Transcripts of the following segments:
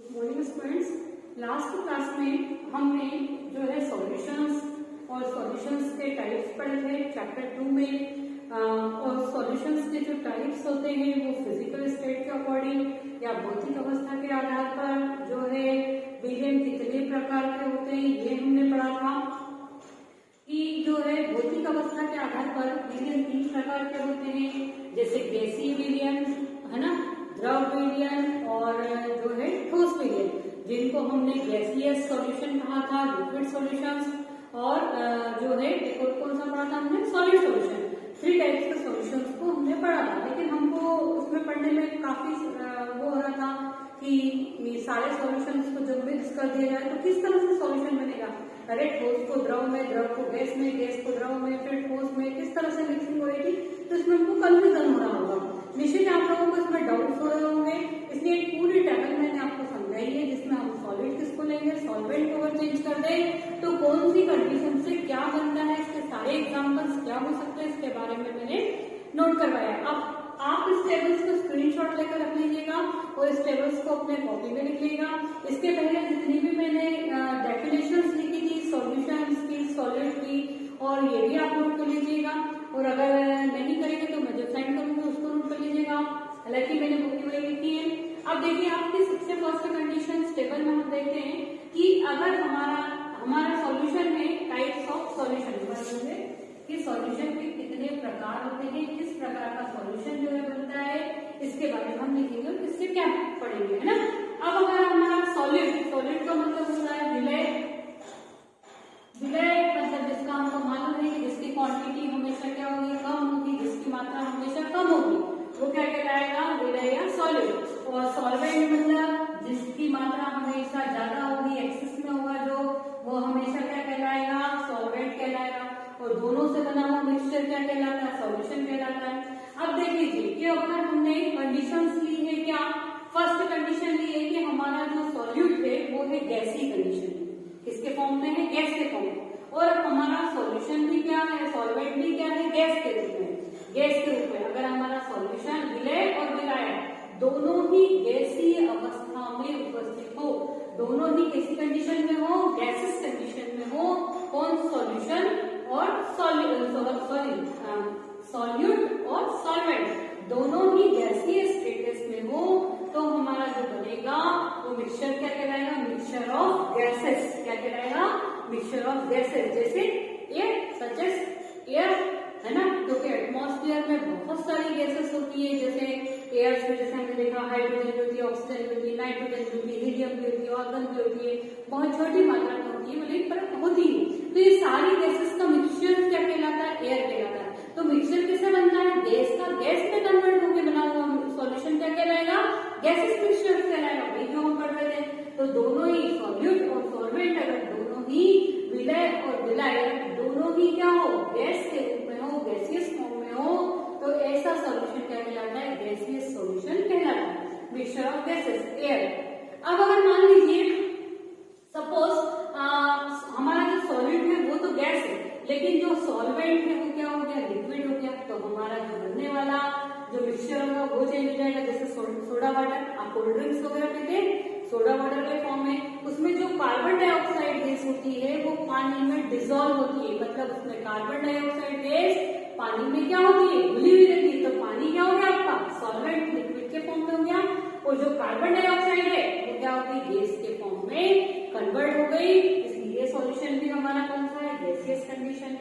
Good morning students. Last class में हमने जो है सॉल्यूशंस और सॉल्यूशंस के टाइप्स पढ़े थे चैप्टर 2 में। और सॉल्यूशंस के जो टाइप्स होते हैं वो फिजिकल स्टेट के अकॉर्डिंग या भौतिक अवस्था के आधार पर जो है विलियन कितने प्रकार के होते हैं ये हमने पढ़ा था कि जो है भौतिक अवस्था के आधार पर विलियन 3 प्रकार के होते हैं, जैसे गैसीय विलियन है ना, द्रव विलियन और जो है ठोस विलियन, जिनको हमने गैसियस सॉल्यूशन कहा था, लिक्विड सॉल्यूशंस और जो है एक और कौन सा पढ़ा था हमने, सॉलिड सॉल्यूशन। 3 टाइप्स के सॉल्यूशंस को हमने पढ़ा था, लेकिन हमको उसमें पढ़ने में काफी वो हो रहा था कि सारे सॉल्यूशंस को जब मिक्स कर दिया जाए तो किस तरह से सॉल्यूशन बनेगा। अरे ठोस को द्रव में, द्रव को गैस में, गैस को द्रव में, फिर ठोस में, किस तरह से मिक्सिंग होगी, तो इसमें हमको कंफ्यूजन हो रहा होगा। निश्चित आप लोगों को इसमें डाउट्स हो रहे होंगे, इसलिए एक पूरी टेबल मैंने आपको समझाई है जिसमें हम सॉलिड किसको लेंगे, सॉल्वेंट को अगर चेंज कर दें तो कौन सी कंडीशन से क्या बनता है, इसके सारे एग्जाम्पल्स क्या हो सकते हैं, इसके बारे में मैंने नोट करवाया। अब आप इस टेबल्स को स्क्रीनशॉट लेकर रख लीजिएगा और इस टेबल्स को अपने कॉपी में लिख लीजिएगा। इसके पहले जितनी भी मैंने डेफिनेशंस लिखी थी सॉल्यूशंस की, सॉलिड की, और ये भी आप नोट कर लीजिएगा। और अगर नहीं करेंगे तो मैं जो साइन करूंगी उसको नोट कर लीजिएगा, हालांकि मैंने बुक में लिखी है। अब देखिए आपकी सबसे फर्स्ट कंडीशन टेबल में हम देखते हैं कि अगर हमारा सॉल्यूशन में टाइप्स ऑफ सॉल्यूशन कि सॉल्यूशन के कितने प्रकार होते हैं, किस प्रकार का सॉल्यूशन जो है बनता है, इसके बारे में हम लिखेंगे और इससे क्या पढ़ेंगे, है ना। अब अगर हमारा सॉलिड का मतलब होता है विलय मतलब जिसका हमको मालूम है कि जिसकी क्वांटिटी हमेशा क्या होगी, कम होगी, जिसकी मात्रा हमेशा कम होगी, वो क्या कहलाएगा, विलय या सॉलिड। और सॉल्वेंट मतलब जिसकी मात्रा हमेशा ज्यादा होगी, एक्सेस में होगा जो, वो हमेशा क्या कहलाएगा, सॉल्वेंट कहलाएगा। और दोनों से बना हुआ मिक्सचर क्या कहलाता है, सॉल्यूशन कहलाता है। अब देख लीजिए कि अगर हमने कंडीशंस ली है, क्या फर्स्ट कंडीशन ली है कि हमारा जो सॉल्यूट है वो है गैसीय कंडीशन, किसके फॉर्म में है, गैस के फॉर्म में। और हमारा सॉल्यूशन भी क्या है, सॉल्वेंट भी क्या है, गैस के रूप में। गैस के रूप में अगर हमारा सॉल्यूशन विलय और विलायक दोनों ही गैसीय अवस्था में उपस्थित हो, दोनों ही कैसी कंडीशन में हो, गैसेस कंडीशन में हो, कौन, सॉल्यूशन और सॉल्यूट और सॉल्वेंट दोनों ही गैसीय स्टेटस में हो, तो हमारा जो बनेगा वो मिक्सचर क्या कहलाएगा, मिक्सचर ऑफ गैसेस। क्या कहलाएगा, मिक्सचर ऑफ गैसेस। जैसे एयर, सच एज एयर, है ना, क्योंकि एटमॉस्फेयर में बहुत सारी गैसेस होती है। जैसे एयर में जैसे हमने देखा हाइड्रोजन भी होती है, ऑक्सीजन भी होती है, नाइट्रोजन भी होती है, हीलियम भी होती है, आर्गन भी होती है, बहुत छोटी मात्रा में होती है, लेकिन पर होती है। तो ये सारी गैसेस का मिक्सचर क्या कहलाता है, एयर कहलाता है। तो मिक्सचर किससे बनता है, गैस का, गैस में कन्वर्ट होकर बना हुआ सॉल्यूशन क्या कहलाएगा, गैसेस मिक्सचर कहलाएगा, वही जो हम पढ़ रहे थे। तो दोनों ही सॉल्यूट और सॉल्वेंट अगर दोनों ही विलय और विलायक दोनों ही क्या हो, गैस के रूप में हो, गैसियस फॉर्म में हो, तो ऐसा सॉल्यूशन क्या कहलाता है, गैसियस सॉल्यूशन कहलाता है, मिक्सचर ऑफ गैसेस, एयर। अब अगर मान लीजिए सपोज हमारा जो सॉलिड है वो तो गैस है, लेकिन जो सॉल्वेंट है वो क्या हो गया, लिक्विड हो गया। तो हमारा जो बनने वाला जो मिक्सचर होगा वो चेंज हो जाएगा। जैसे सोडा वाटर, आप कोल्ड ड्रिंक्स वगैरह पीते हैं सोडा वाटर के फॉर्म में, उसमें जो कार्बन डाइऑक्साइड गैस होती है वो पानी में डिसॉल्व होती है, मतलब उसमें कार्बन डाइऑक्साइड गैस पानी में क्या होती है, घुली हुई रहती है। तो पानी क्या हो गया आपका, सॉल्वेंट, लिक्विड के फॉर्म में हो गया। और जो कार्बन डाइऑक्साइड है वो क्या होती है, गैस के फॉर्म में कन्वर्ट हो गई, इसलिए सॉल्यूशन भी हमारा कौन सा है, गैसियस कंडीशन।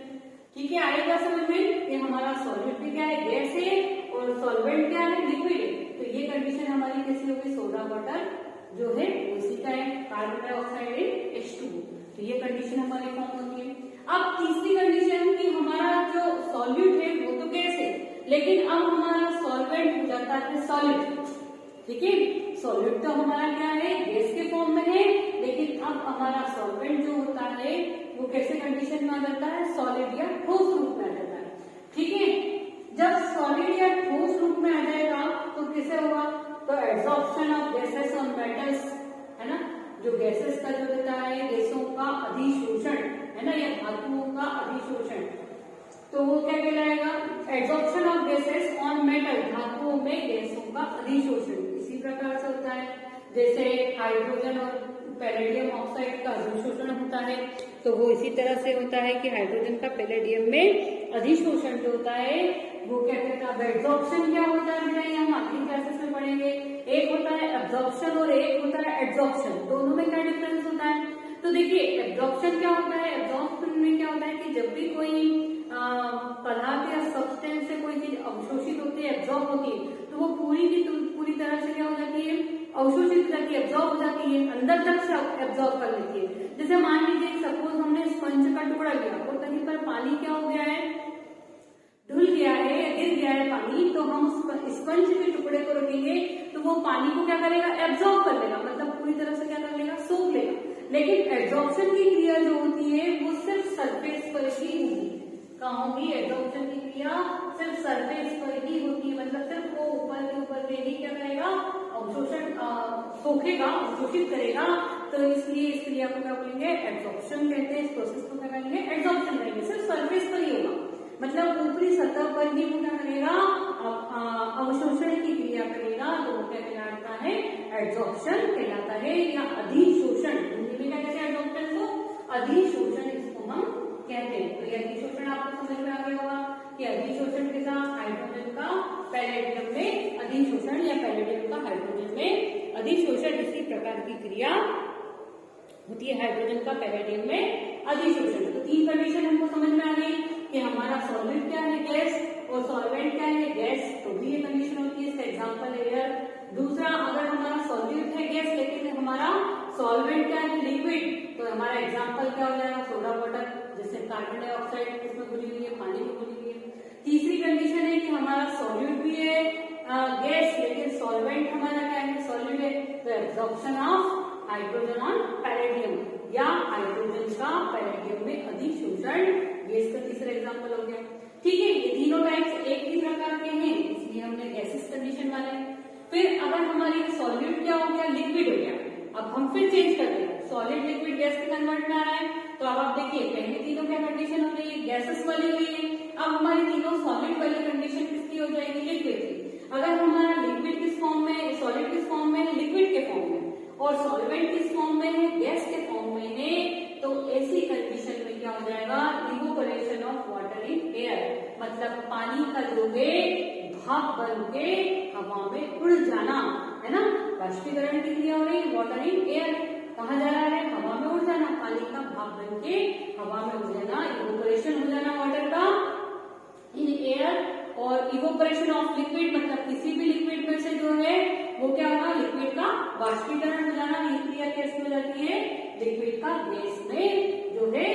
ठीक है, आएगा समझ में कि हमारा सॉल्यूट भी क्या है, गैस है, और सॉल्वेंट क्या है, लिक्विड है। तो ये कंडीशन हमारी कैसी होगी, सोडा वाटर जो है उसी का है, कार्बन डाइऑक्साइड है H2O। तो ये कंडीशन हमारी फॉर्म होती है। अब तीसरी कंडीशन कि हमारा जो सॉल्यूट है वो तो गैस है, लेकिन अब हमारा सॉल्वेंट हो जाता है सॉलिड। ठीक है, सॉल्यूट तो हमारा क्या है, गैस के फॉर्म में है, लेकिन अब हमारा सॉल्वेंट जो होता है वो कैसे कंडीशन में आ जाता है, सॉलिड या ठोस रूप में आ जाता है। ठीक है, जब सॉलिड या ठोस रूप में आ जाएगा तो कैसे होगा, तो absorption of gases on metals, है ना, जो गैसेस का जो रहता है, गैसों का अधिशोषण, है ना, या धातुओं का अधिशोषण, तो वो क्या कहलाएगा, absorption of gases on metal, धातुओं में गैसों का अधिशोषण। इसी प्रकार से होता है, जैसे हाइड्रोजन और पैलेडियम ऑक्साइड का अधिशोषण होता है, तो वो इसी तरह से होता है कि हाइड्रोजन का पैलेडियम में अधिशोषण जो होता है वो क्या कहता है, एब्जॉर्प्शन क्या होता है, ये हम अगली क्लासेस में पढ़ेंगे। एक होता है एब्जॉर्प्शन और एक होता है एड्सॉर्प्शन, दोनों में क्या डिफरेंस होता है। तो देखिए एब्जॉर्प्शन क्या होता है, एब्जॉर्प्शन में क्या होता है कि जब भी कोई पदार्थ या सब्सटेंस से कोई चीज अवशोषित होती है, एब्जॉर्ब होती है, तो वो पूरी की पूरी तरह से क्या हो जाती है, अवशोषित हो जाती है, एब्जॉर्ब हो जाती है, अंदर तक से एब्जॉर्ब कर लेती है। जैसे मान लीजिए सपोज हमने स्पंज का टुकड़ा लिया और कहीं पर पानी क्या हो गया है, धुल गया है या गिर गया है पानी, तो हम उस स्पंज के टुकड़े को रखेंगे तो वो पानी को क्या करेगा, एब्जॉर्ब कर लेगा, मतलब पूरी तरह से क्या कर लेगा, सोख लेगा। लेकिन एब्जॉर्प्शन की क्रिया जो होती है वो सिर्फ सरफेस पर ही होगी। कहाँ होगी एब्जॉर्प्शन की क्रिया, सिर्फ सरफेस पर ही होती है, मतलब सिर्फ वो ऊपर के ऊपर में ही क्या करेगा, अवशोषण सोखेगा, अवशोषित करेगा। तो इसलिए इस क्रिया को क्या बोलेंगे, एब्जॉर्प्शन कहते हैं। इस प्रोसेस को क्या करेंगे, एब्जॉर्प्शन करेंगे, सिर्फ सरफेस पर ही होगा, मतलब ऊपरी सतह पर ही वो क्या करेगा, अवशोषण की क्रिया करेगा, तो वो क्या कहलाता है, एब्जॉर्प्शन कहलाता है या अधिशोषण। हिंदी में क्या कहते हैं एब्जॉर्प्शन को, अधिशोषण इसको हम कहते हैं। तो ये अधिशोषण आपको समझ में आ गया होगा कि अधिशोषण के साथ हाइड्रोजन का पैलेडियम में अधिशोषण या पैलेडियम का हाइड्रोजन में अधिशोषण, इसी प्रकार की क्रिया होती है हाइड्रोजन का पैलेडियम में अधिशोषण। तो तीन कंडीशन हमको समझ में आ गई कि हमारा सॉल्वेंट क्या है, गैस, और सॉल्वेंट क्या है, गैस, तो भी ये कंडीशन होती है। इसका एग्जांपल है एयर। दूसरा, अगर हमारा सॉल्यूट है गैस लेकिन हमारा सॉल्वेंट क्या है, लिक्विड, तो हमारा एग्जांपल क्या हो जाएगा, सोडा वाटर, जैसे कार्बन डाइऑक्साइड इसमें घुली हुई है, पानी में घुली हुई है। तीसरी कंडीशन है कि हमारा सॉल्यूट भी है गैस लेकिन सॉल्वेंट हमारा क्या है, सॉल्यूट है, तो absorption of hydrogen on palladium या हाइड्रोजन का पैलेडियम में अधिशोषण, ये इसका तीसरा एग्जांपल हो गया। ठीक है, ये तीनों टाइप्स एक ही प्रकार के हैं, इसलिए हमने गैसेस कंडीशन वाले। फिर अगर हमारी सॉल्यूट क्या हो गया, लिक्विड हो गया, अब हम फिर चेंज कर देंगे, सॉलिड लिक्विड गैस के कन्वर्ट में आ रहा है, तो अब आप देखिए पहले तीनों क्या कंडीशन हो गई है, गैसेस वाली हुई है। अब हमारी तीनों सॉलिड वाली कंडीशन किसकी हो जाएगी, लिक्विड की। अगर हमारा लिक्विड किस फॉर्म में, सॉलिड किस फॉर्म में है, लिक्विड के फॉर्म में, और सॉल्वेंट किस फॉर्म में है, गैस के फॉर्म में है, तो ऐसी कंडीशन में क्या हो जाएगा, evaporation of water in air, मतलब पानी का जो है भाप बन के हवा में उड़ जाना, है ना, बाष्पीकरण की क्रिया हो रही है, वाटर इन एयर, कहा जा रहा है हवा में उड़ जाना, पानी का भाप बन के हवा में उड़ जाना, इवोपोरेशन हो जाना वाटर का इन एयर। और इवोपोरेशन ऑफ लिक्विड, मतलब किसी भी लिक्विड में से जो है वो क्या होगा, लिक्विड का बाष्पीकरण हो जाना। ये क्रिया कैसे हो जाती है, लिक्विड का गैस में जो है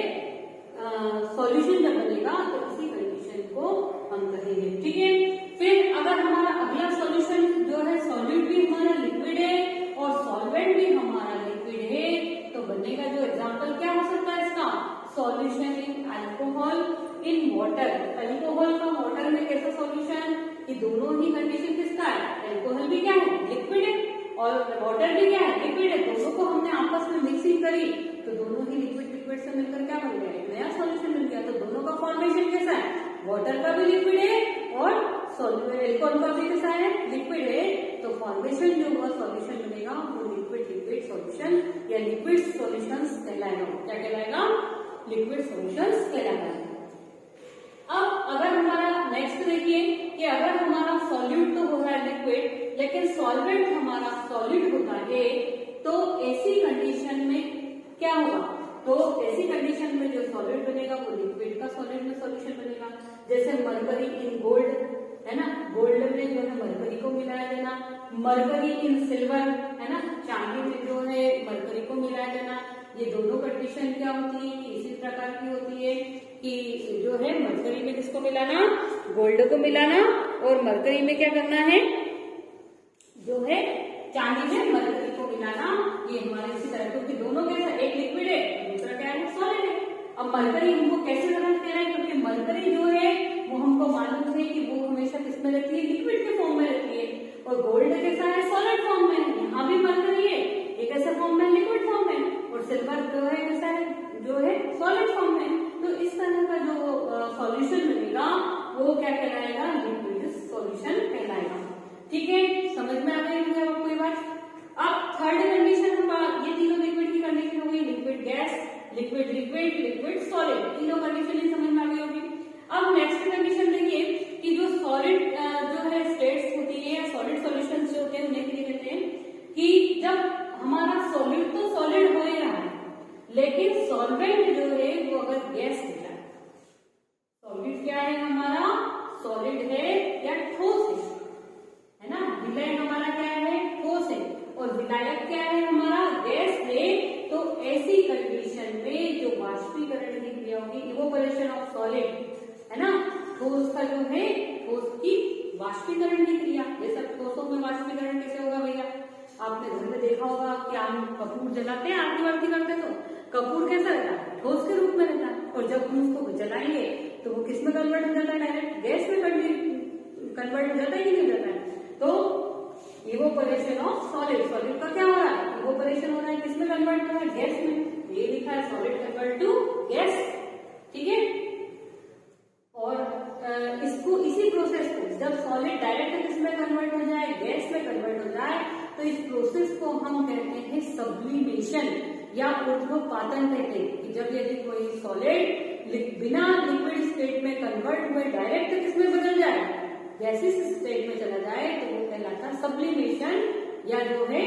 सॉल्यूशन जब बनेगा, तो इसी कंडीशन को हम कहेंगे। ठीक है, फिर अगर हमारा अगला सॉल्यूशन जो है, सॉल्यूट भी हमारा लिक्विड है और सॉल्वेंट भी हमारा लिक्विड है, तो बनने का जो एग्जाम्पल क्या हो सकता है इसका, solution in alcohol in water. Alcohol का वाटर में कैसा सॉल्यूशन, ये दोनों ही कंडीशन किसका है, अल्कोहल भी क्या है, लिक्विड है, और वाटर भी क्या है, लिक्विड है। दोनों को हमने आपस में मिक्सिंग करी तो दोनों ही लिक्विड लिक्विड से मिलकर क्या बन गया, एक नया सॉल्यूशन मिल गया। तो दोनों का फॉर्मेशन कैसा है, वाटर का भी लिक्विड है और अल्कोहल का भी कैसा है, लिक्विड है। तो फॉर्मेशन जो हुआ सॉल्यूशन बनेगा वो लिक्विड लिक्विड सॉल्यूशन या लिक्विड सॉल्यूशंस कहलाएगा। क्या कहलाएगा, लिक्विड सॉल्यूशंस कहलाएगा। अब अगर हमारा नेक्स्ट देखिए कि अगर हमारा सॉल्यूट तो हो रहा है लिक्विड लेकिन सॉल्वेंट हमारा सॉलिड होता है, तो ऐसी कंडीशन में क्या होगा, तो ऐसी कंडीशन में जो सॉलिड बनेगा वो लिक्विड का सॉलिड में सॉल्यूशन बनेगा। जैसे मरकरी इन गोल्ड, है ना, गोल्ड में जो है मरकरी को मिलाया देना, मरकरी इन सिल्वर, है ना, चांदी में जो है मरकरी को मिलाया देना। ये दोनों कंडीशन क्या होती है, इसी प्रकार की होती है कि जो है मरकरी में किसको मिलाना, गोल्ड को मिलाना, और मरकरी में क्या करना है, जो है चांदी में मरकरी को मिलाना। ये हमारे इसी तरह, क्योंकि दोनों कैसा, एक लिक्विड है दूसरा क्या है, सॉलिड है। अब मरकरी हमको कैसे समझ देना है, क्योंकि मरकरी जो है वो हमको मालूम है कि वो हमेशा किसमें रहती है, लिक्विड के फॉर्म में रहती है, और गोल्ड कैसा है, सॉलिड फॉर्म में। यहाँ भी मरकरी है, एक ऐसा फॉर्म में, लिक्विड फॉर्म में, और सिल्वर जो है कैसा है, जो है सॉलिड फॉर्म में। तो इस तरह का जो सॉल्यूशन बनेगा वो क्या कहलाएगा, लिक्विड सॉल्यूशन कहलाएगा। ठीक है, समझ में आ गई होगी आपको ये बात। अब third condition gas, liquid liquid, liquid solid, तीनों कंडीशन ही समझ में आ गई होगी। अब नेक्स्ट कंडीशन देखिए कि जो सॉलिड जो है स्टेट्स होती है या सॉलिड सॉल्यूशंस जो होते हैं उन्हें क्या कहते हैं कि जब हमारा सॉलिड तो सॉलिड हो ही रहा है, लेकिन सॉल्वेंट जो है वो अगर गैस हो जाए, सॉलिड क्या है हमारा, सॉलिड है या ठोस है ना, विलय हमारा क्या है, ठोस है, और विलायक क्या है हमारा, गैस है। तो ऐसी कंडीशन में जो वाष्पीकरण की क्रिया होगी, इवोपोरेशन ऑफ सॉलिड, है ना, ठोस का जो है, ठोस की वाष्पीकरण की क्रिया। ये सब ठोसों में वाष्पीकरण कैसे होगा भैया, आपने घर में देखा होगा कि हम कपूर जलाते हैं, आरती वारती करते तो कपूर कैसा रहता है, ठोस के रूप में रहता है, और जब हम उसको जलाएंगे तो वो किस में कन्वर्ट हो जाता है, डायरेक्ट गैस में कन्वर्ट हो जाता है कि नहीं हो जाता है। तो इवोपोरेशन ऑफ सॉलिड, सॉलिड का क्या हो रहा है, इवोपोरेशन हो रहा है, किसमें कन्वर्ट हो रहा है, गैस में। ये लिखा है सॉलिड कन्वर्ट टू गैस, ठीक है। और इसको, इसी प्रोसेस को जब सॉलिड डायरेक्ट किसमें कन्वर्ट हो जाए, गैस में कन्वर्ट हो जाए, तो इस प्रोसेस को हम कहते हैं सब्लिमेशन या ऊर्ध्वपातन कहते हैं। कि जब यदि कोई सॉलिड बिना लिक्विड स्टेट में कन्वर्ट हुए डायरेक्ट किसमें बदल जाए, गैसियस स्टेट में चला जाए, तो वो कहलाता है सब्लिमेशन, या जो है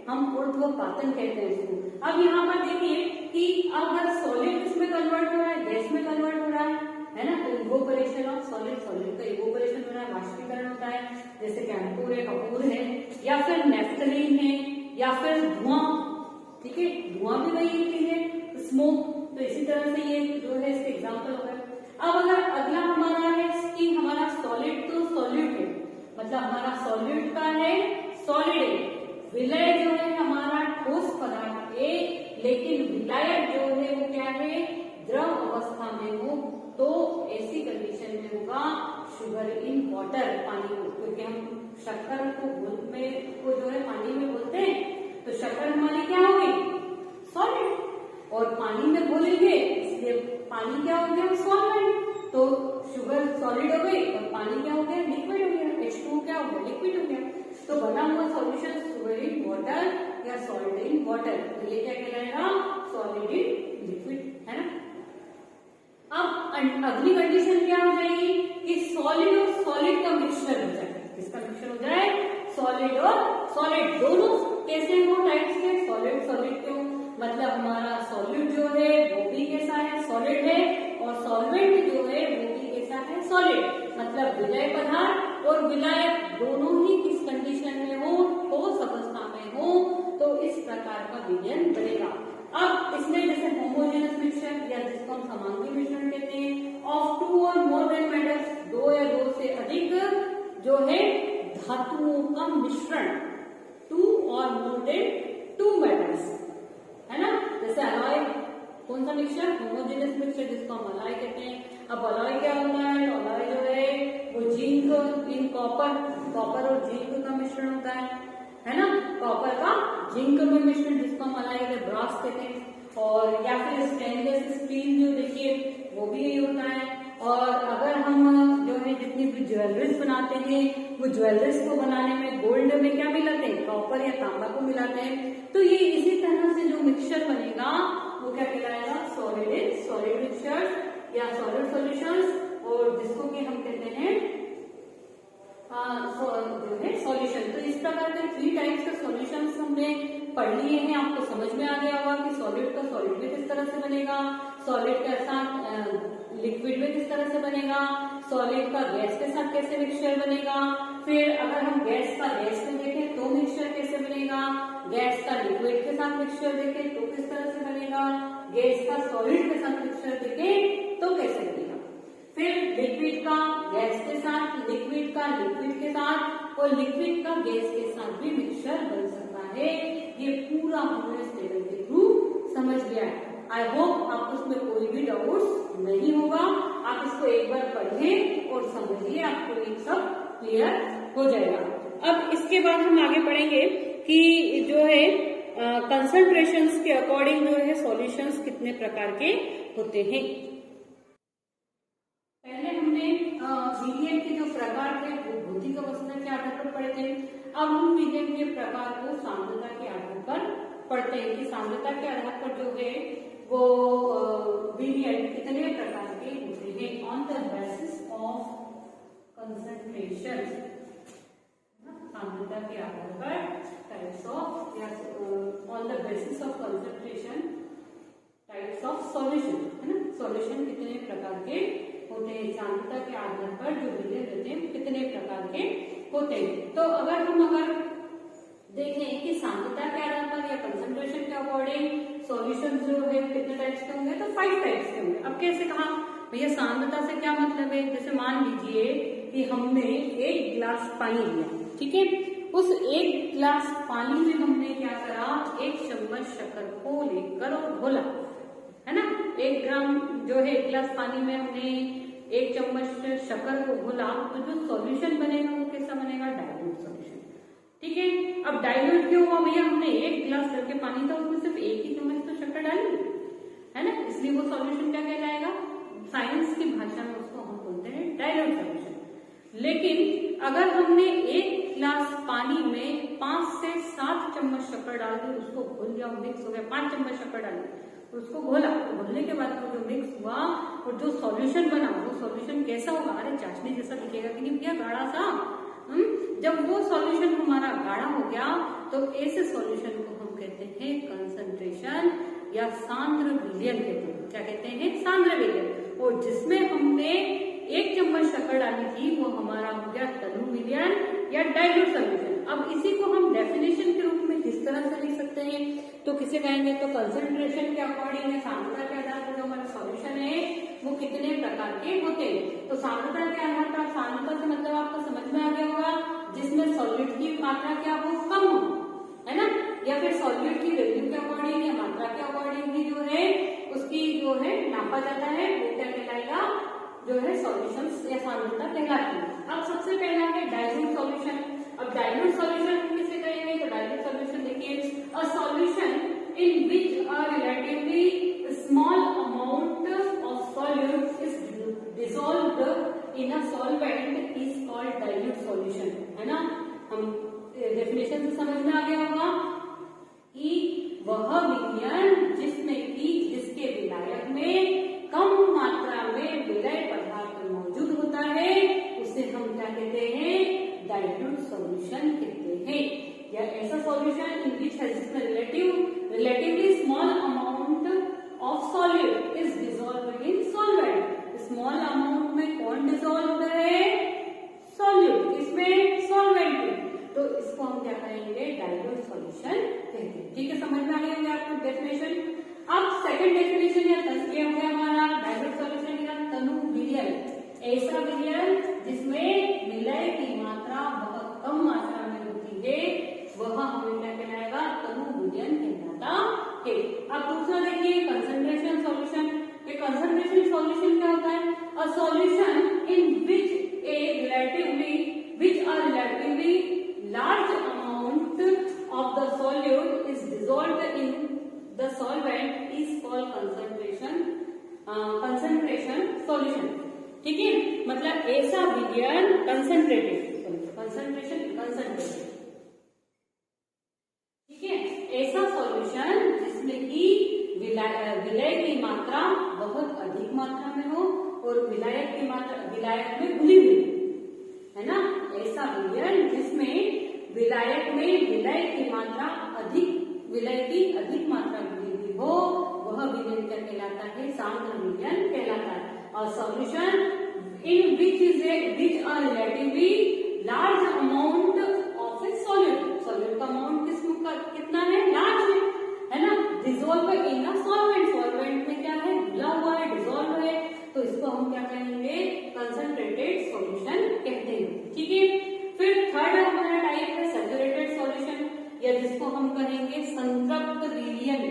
हम ऊर्ध्वपातन कहते हैं इसको। अब यहाँ पर देखिए कि अगर सॉलिड किसमें कन्वर्ट हो रहा है, गैस में कन्वर्ट हो रहा है ना, तो इवोपोरेशन ऑफ सॉलिड, सॉलिड का इवोपोरेशन हो रहा है, वाष्पीकरण होता है, जैसे कैंपुर है, कपूर है, या फिर नेफ्थलीन है, या फिर धुआं, ठीक है, धुआं भी वही चीज है, स्मोक। तो इसी तरह से ये जो है इसके एग्जाम्पल हो गए। अब अगर अगला हमारा है कि हमारा सॉलिड तो सॉलिड है, मतलब हमारा सॉलिड का है, सॉलिड है, विलय जो है हमारा ठोस पदार्थ है, लेकिन विलायक जो है वो क्या है, द्रव अवस्था में हो, तो ऐसी कंडीशन में होगा शुगर इन वाटर, पानी को, क्योंकि हम शक्कर को जो है पानी में घोलते हैं, तो शक्कर हमारी क्या होगी, सॉलिड, और पानी में घोलेंगे इसलिए पानी क्या हो गया, सॉल्वेंट। तो शुगर सॉलिड हो गई और पानी क्या हो गया, लिक्विड हो गया, H2 क्या हो गया, लिक्विड हो गया। तो बना हुआ सॉल्यूशन शुगर इन वाटर या सॉल्ट इन वाटर, तो ये क्या कहलाएगा, सॉलिड इन लिक्विड, है ना। अब अगली कंडीशन क्या हो जाएगी कि सॉलिड और सॉलिड का मिक्सचर हो जाए, किसका मिक्सचर हो जाए, सॉलिड और सॉलिड, दोनों कैसे हो टाइप्स के, सॉलिड सॉलिड क्यों, मतलब हमारा सॉलिड जो है वो भी कैसा है, सॉलिड है, और सॉल्वेंट जो है वो भी कैसा है, सॉलिड, मतलब विलय पदार्थ और विलायक दोनों ही किस कंडीशन में हो, ठोस अवस्था में हो, तो इस प्रकार का विलयन बनेगा। अब इसमें जैसे होमोजेनस मिक्सचर या जिसको हम समांगी मिश्रण कहते हैं, ऑफ 2 और मोर देन मेटल्स, 2 या 2 से अधिक जो है धातुओं का मिश्रण, 2 और मोर देन 2 मेटल्स, है ना। जैसे अलॉय, कौन सा मिक्सचर, होमोजेनस मिक्सचर जिसको हम अलॉय कहते हैं। अब अलॉय क्या होता है, अलॉय जो है वो जिंक इन कॉपर, कॉपर और जिंक का मिश्रण होता है ना, कॉपर का जिंक में मिश्रण जिसको हम अलॉय कहते हैं, ब्रास कहते हैं। और या फिर स्टेनलेस स्टील जो देखिए वो भी यही होता है। और अगर हम जो है जितनी भी ज्वेलरीज बनाते हैं, वो ज्वेलरीज को बनाने में गोल्ड में क्या मिलाते हैं, कॉपर या तांबा को मिलाते हैं। तो ये इसी तरह से जो मिक्सचर बनेगा वो क्या कहलाएगा, सॉलिड मिक्सचर या सॉलिड सॉल्यूशंस, और जिसको कि हम कहते हैं जो है सॉल्यूशन। तो इस प्रकार के 3 टाइप्स के सॉल्यूशंस हमने पढ़ लिए हैं, आपको समझ में आ गया होगा कि सॉलिड का सॉलिड में किस तरह से बनेगा, सॉलिड के साथ लिक्विड में किस तरह से बनेगा, सॉलिड का गैस के साथ कैसे मिक्सचर बनेगा, फिर अगर हम गैस का गैस में देखें तो मिक्सचर कैसे बनेगा, गैस का लिक्विड के साथ मिक्सचर देखें तो किस तरह से बनेगा, गैस का सॉलिड के साथ मिक्सचर देखें तो कैसे बनेगा, फिर लिक्विड का गैस के साथ, लिक्विड का लिक्विड के साथ, और लिक्विड का गैस के साथ भी मिक्सचर बन सकता है। ये पूरा हमने इस टेबल के थ्रू समझ लिया है। आई होप आपको उसमें कोई भी डाउट्स नहीं होगा। आप इसको एक बार पढ़िए और समझिए, आपको ये सब क्लियर हो जाएगा। अब इसके बाद हम आगे पढ़ेंगे कि जो है कंसंट्रेशंस के अकॉर्डिंग जो है सॉल्यूशंस कितने प्रकार के होते हैं। पहले हमने मीडियम के जो प्रकार थे वो भौतिक अवस्था के आधार पर पढ़े थे। अब हम मीडियम के प्रकार को सांद्रता के आधार पर पढ़ते पढ़ते हैं कि सांद्रता के आधार पर जो है वो विलयन कितने प्रकार के होते हैं on the basis of concentration. सांद्रता के आधार पर टाइप्स ऑफ या on the basis of concentration types of solution, है ना। सॉल्यूशन कितने प्रकार के होते हैं, सांद्रता के आधार पर जो विलयन होते हैं कितने प्रकार के होते हैं। तो अगर देखें कि सांद्रता के आधार पर या कंसंट्रेशन के अकॉर्डिंग सॉल्यूशन जो है कितने टाइप्स के होंगे, तो 5 टाइप्स के होंगे। अब कैसे कहा भैया, सांद्रता से क्या मतलब है, जैसे मान लीजिए कि हमने 1 गिलास पानी लिया, ठीक है। उस 1 गिलास पानी में हमने क्या करा, 1 चम्मच शक्कर को लेकर और घोला, है ना। 1 ग्राम जो है 1 गिलास पानी में हमने 1 चम्मच शक्कर को घोला, तो जो सॉल्यूशन बनेगा वो कैसा बनेगा, डाइल्यूट सॉल्यूशन, ठीक है। अब डाइल्यूट क्यों हुआ भैया, हमने 1 गिलास करके पानी था उसमें सिर्फ 1 ही चम्मच तो शक्कर डाली, है ना, इसलिए वो सॉल्यूशन क्या कहलाएगा, साइंस की भाषा में उसको हम बोलते हैं डाइल्यूट सॉल्यूशन। लेकिन अगर हमने 1 गिलास पानी में 5 से 7 चम्मच शक्कर डाल दी, उसको घोल दिया, मिक्स हो गया, 5 चम्मच शक्कर डाली, उसको घोला, तो घोलने के बाद वो जो मिक्स हुआ और जो सॉल्यूशन बना, वो सॉल्यूशन कैसा होगा, अरे चाशनी जैसा दिखेगा कि नहीं भैया, गाढ़ा सा। जब वो सॉल्यूशन हमारा गाढ़ा हो गया तो ऐसे सॉल्यूशन को हम कहते हैं कंसंट्रेशन या सांद्र विलयन कहते हैं। क्या कहते हैं, सांद्र विलयन। और जिसमें हमने 1 चम्मच शक्कर डाली थी वो हमारा हो गया तनु विलयन या डाइल्यूट सॉल्यूशन। अब इसी को हम डेफिनेशन के रूप में किस तरह से लिख सकते हैं, तो किसे कहेंगे, तो कंसंट्रेशन के अकॉर्डिंग है, सांद्रता के आधार पर जो हमारा सॉल्यूशन है वो कितने प्रकार के होते हैं। तो सांद्रता के आधार पर, सांद्रता से मतलब आपको समझ में आ गया होगा, जिसमें सॉल्यूट की मात्रा क्या हो, कम हो, है ना, या फिर सॉल्यूट की वैल्यू के अकॉर्डिंग या मात्रा के अकॉर्डिंग ही जो है उसकी जो है नापा जाता है, वो क्या कहलाएगा, जो है सॉल्यूशंस या सांद्रता कहलाती है। अब सबसे पहला है डाइल्यूट सॉल्यूशन। अब डाइल्यूट सॉल्यूशन हम किसे कहेंगे, तो डाइल्यूट सॉल्यूशन देखिए, अ solution in which a relatively small amount of solute is dissolved in a solvent is called dilute solution, है ना। हम डेफिनेशन से समझ में आ गया होगा कि वह विलयन जिसके विलायक में कम मात्रा में विलय पदार्थ मौजूद होता है उसे हम क्या कहते हैं, डाइल्यूट सॉल्यूशन कहते हैं। या ऐसा सॉल्यूशन इन विच जिसमें relatively small amount of solute is dissolved in solvent. Small amount में कौन डिसॉल्व है, सॉल्यूट, इसमें सॉल्वेंट में, तो इसको हम क्या कहेंगे, डाइल्यूट सॉल्यूशन कहते हैं। ठीक है, समझ में आ गया होगा आपको डेफिनेशन। अब सेकंड डेफिनेशन या तस्वीर हो गया हमारा डाइल्यूट सॉल्यूशन या तनु विलयन, ऐसा विलयन जिसमें विलय की मात्रा बहुत कम मात्रा में होती है, वह हमें क्या कहलाएगा, तनु विलयन कहलाता है। अब दूसरा देखिए कंसंट्रेशन सॉल्यूशन। कंसंट्रेशन सॉल्यूशन क्या होता है, a solution in which a relatively large amount of the solute is dissolved in the solvent is called concentration solution। ठीक है, मतलब ऐसा विलयन कंसंट्रेटेड, ठीक है, ऐसा सॉल्यूशन जिसमें कि विलय की मात्रा बहुत अधिक मात्रा में हो और विलायक की मात्रा विलायक में घुली हुई, है ना। ऐसा विलयन जिसमें विलायक में विलय की मात्रा विलय की अधिक मात्रा घुली हुई हो, वह विलयन क्या कहलाता है, सांद्र विलयन कहलाता है। और solution in which are relatively large amount of a solute का अमाउंट कितना है, लार्ज है ना, डिसॉल्व इन अ सॉल्वेंट में क्या है, घुला हुआ है, डिसॉल्व है, तो इसको हम क्या कहेंगे, कंसंट्रेटेड सॉल्यूशन कहते हैं। ठीक है, फिर थर्ड हमारा टाइप है सैचुरेटेड सॉल्यूशन, या जिसको हम कहेंगे संतृप्त विलयन।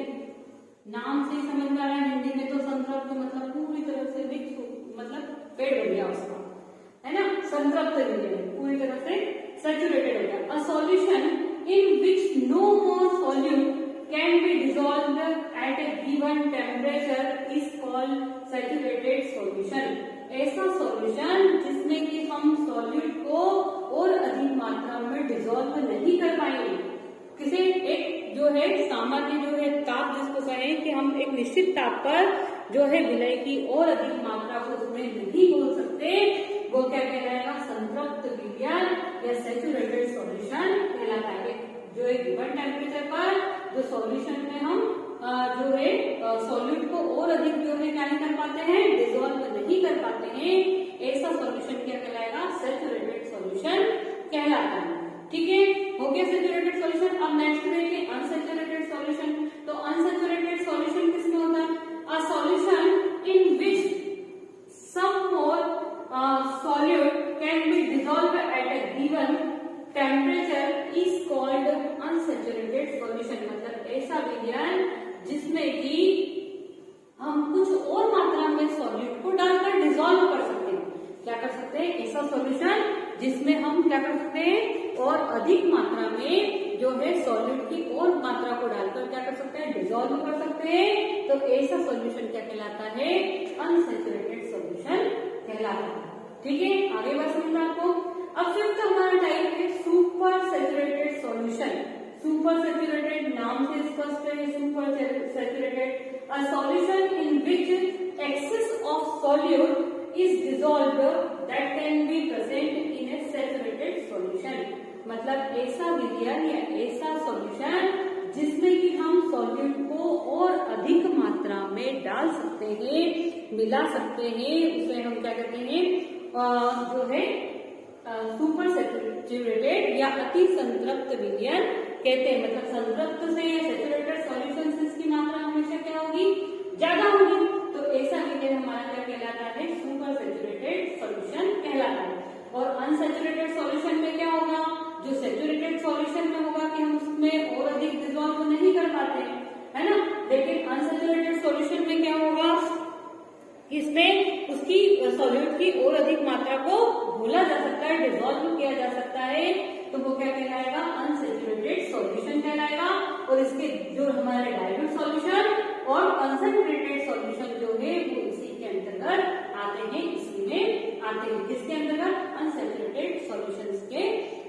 नाम से ही समझ में आ रहा है, हिंदी में तो संतृप्त मतलब पूरी तरह से मिक्स, मतलब पेड़ हो गया उसका, है ना। संतृप्त विलयन पूरी तरह से सैचुरेटेड हो गया। A solution in which no more solute can be dissolved at a given temperature is called saturated solution. ऐसा सॉल्यूशन जिसमें कि हम सॉल्यूट को और अधिक मात्रा में डिसॉल्व नहीं कर पाएंगे, किसी एक जो है सामान्य जो है ताप जिसको कहें कि हम एक निश्चित ताप पर जो है विलय की और अधिक मात्रा को उसमें नहीं घोल सकते, वो क्या कहलाएगा, संतृप्त विलयन या सैचुरेटेड सॉल्यूशन कहलाता है। जो एक गिवन टेम्परेचर पर जो सॉल्यूशन में हम जो है सॉल्यूट को और अधिक जो है क्या नहीं कर पाते हैं, डिसॉल्व नहीं कर पाते हैं, ऐसा सॉल्यूशन क्या कहलाएगा, सैचुरेटेड सॉल्यूशन कहलाता है। ठीक है, हो गया सैचुरेटेड सॉल्यूशन। अब नेक्स्ट देखिए अनसैचुरेटेड सॉल्यूशन। तो अनसैचुरेटेड सॉल्यूशन किसमें होता है, a solution in which some more solute can be dissolved at a given temperature is called unsaturated solution। मतलब ऐसा विलयन जिसमें कि हम कुछ और मात्रा में सॉल्यूट को डालकर डिसॉल्व कर सकते हैं। क्या कर सकते हैं, ऐसा सॉल्यूशन जिसमें हम क्या कर सकते हैं, और अधिक मात्रा में जो है सॉल्यूट की और मात्रा को डालकर क्या कर सकते हैं, डिसॉल्व कर सकते हैं। तो ऐसा सॉल्यूशन क्या कहलाता है, अनसैचुरेटेड सॉल्यूशन कहलाता है। ठीक है, आगे बात समझ आपको। अब फिफ्थ हमारा टाइप है super saturated solution. Super saturated नाम से स्पष्ट है, super saturated a solution in which excess of solute is dissolved that can be present in a saturated solution. मतलब ऐसा विलयन या ऐसा सॉल्यूशन जिसमें कि हम सॉल्यूट को और अधिक मात्रा में डाल सकते हैं, मिला सकते हैं, उसमें हम क्या कहते हैं, जो है सुपर सैचुरेटेड या अति संतृप्त विलयन कहते हैं। मतलब संतृप्त से या सैचुरेटेड सॉल्यूशन से इसकी मात्रा हमेशा क्या होगी, ज्यादा होगी। तो ऐसा विलयन हमारा क्या कहलाता है, सुपर सैचुरेटेड सॉल्यूशन कहलाता है। और अनसैचुरेटेड सॉल्यूशन में क्या होगा, जो सैचुरेटेड सॉल्यूशन में होगा कि हम उसमें और अधिक डिसॉल्व नहीं कर पाते हैं, है ना। लेकिन अनसैचुरेटेड सॉल्यूशन में क्या होगा, इसमें उसकी सॉल्यूट की और अधिक मात्रा को घोला जा सकता है, डिसॉल्व किया जा सकता है। तो वो क्या कहलाएगा, अनसैचुरेटेड सॉल्यूशन कहलाएगा। और इसके जो हमारे डाइल्यूट सॉल्यूशन और कंसंट्रेटेड सॉल्यूशन जो है वो इसी के अंतर्गत आते हैं, इसी में आते हैं। किसके अंतर्गत, अनसैचुरेटेड सॉल्यूशंस के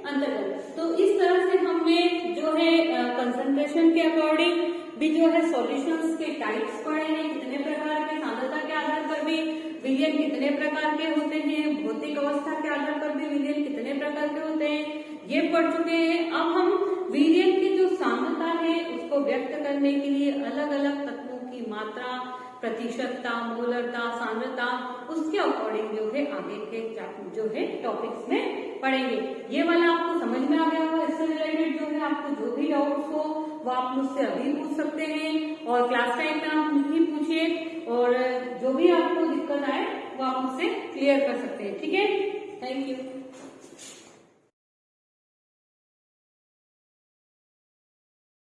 अंतर्गत। तो इस तरह से हमने जो है कंसंट्रेशन के अकॉर्डिंग भी जो है सॉल्यूशंस के टाइप्स पढ़े हैं, कितने प्रकार के, सांद्रता के आधार पर भी विलयन कितने प्रकार के होते हैं, भौतिक अवस्था के आधार पर भी विलयन कितने प्रकार के होते हैं, ये पढ़ चुके हैं। अब हम विलयन की जो सांद्रता है उसको व्यक्त करने के लिए अलग अलग तत्वों की मात्रा, प्रतिशतता, मोलरता, सांद्रता, उसके अकॉर्डिंग जो है आगे के जो है टॉपिक्स में पढ़ेंगे। ये वाला आपको समझ में आ गया होगा। इससे रिलेटेड जो है आपको जो भी डाउट्स हो वो आप मुझसे अभी पूछ सकते हैं, और क्लास टाइम में आप नहीं पूछिए, और जो भी आपको दिक्कत आए वो आप मुझसे क्लियर कर सकते हैं। ठीक है, थैंक यू।